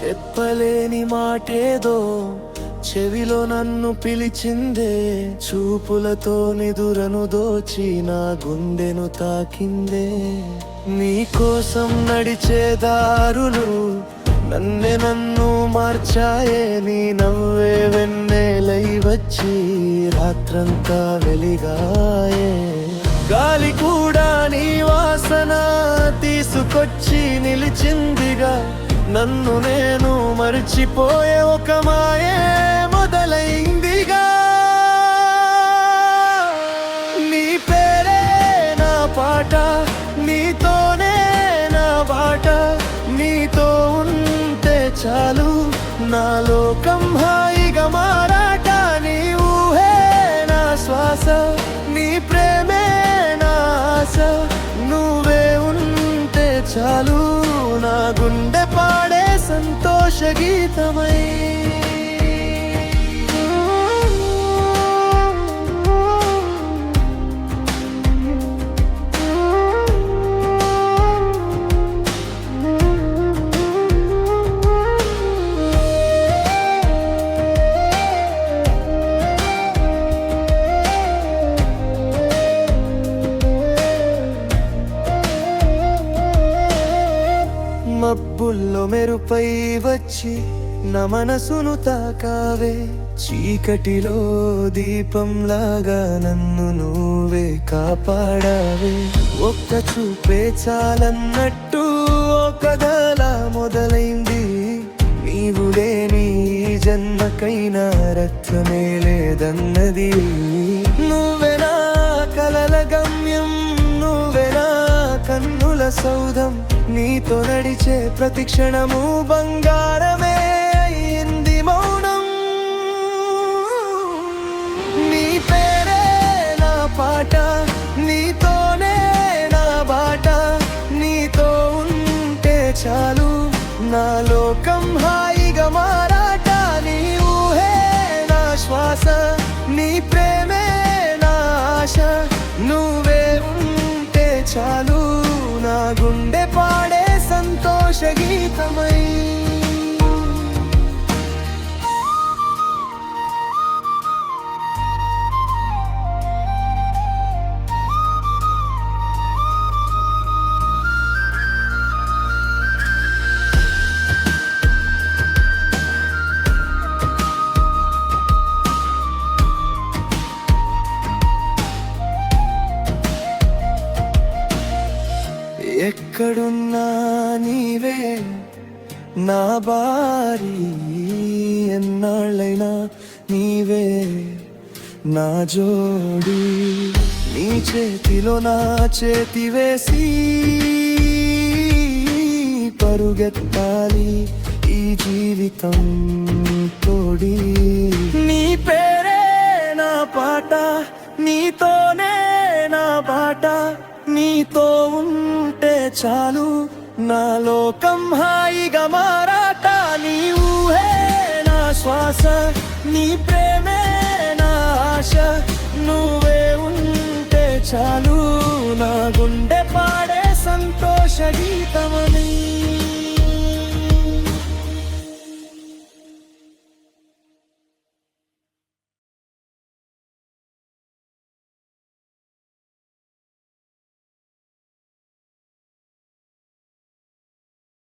చెప్పలేని మాటేదో చెవిలో నన్ను పిలిచిందే, చూపులతో నిదురను దోచి నా గుండెను తాకిందే. నీ కోసం నడిచే దారులు నన్ను మార్చాయే, నీ నవ్వే వెన్నెలై వచ్చి రాత్రంతా వెలిగాయే. గాలి కూడా నీ వాసన తీసుకొచ్చి నిలిచిందిగా, నన్ను నేను మరిచిపోయే ఒక మాయే మొదలైందిగా. నీ పేరే నా పాట, నీతోనే నా బాట, నీతో ఉంటే చాలు నా లోకం హాయిగా మారాట. నీ ఊహే నా శ్వాస, నీ ప్రేమే నా ఆశ, నువ్వే ఉంటే చాలు నా గుండె పాడే సంతోష గీతమై. మబ్బుల్లో మెరుపై వచ్చి నా మనసును తాకావే, చీకటిలో దీపంలాగా నన్ను నువ్వే కాపాడావే. ఒక్క చూపే చాలన్నట్టు ఒక కథల మొదలైంది, నీవు లేని జన్మకైనా రక్తమే లేదన్నది. నువ్వే నా కలల గమ్యం, నువ్వే నా కన్నుల సౌధం, నీతో నడిచే ప్రతి క్షణము బంగారమే అయింది మౌనం. నీ పేరే నా పాట, నీతోనే నా బాట, నీతో ఉంటే చాలు నా లోకం హాయిగా మారాట. నీ ఊహే నా శ్వాస, నీ ప్రేమే నా ఆశ, నువ్వే ఉంటే చాలు నా గుండె పాడే సంతోష గీతమై. ఎక్కడున్నా నీవే నా బారి, ఎన్నాళ్ళైనా నీవే నా జోడి. నీ చేతిలో నా చేతి వేసి పరుగెత్తాలి ఈ జీవితం తోడి. నీ పేరే నా పాట, నీతోనే నా బాట, నీతో ఉంటే చాలు నా లోకం హాయిగా మారాట. నీ ఊహే నా శ్వాస, నీ ప్రేమే నా ఆశ, నువ్వే ఉంటే చాలు నా గుండె పాడే సంతోష గీతమని.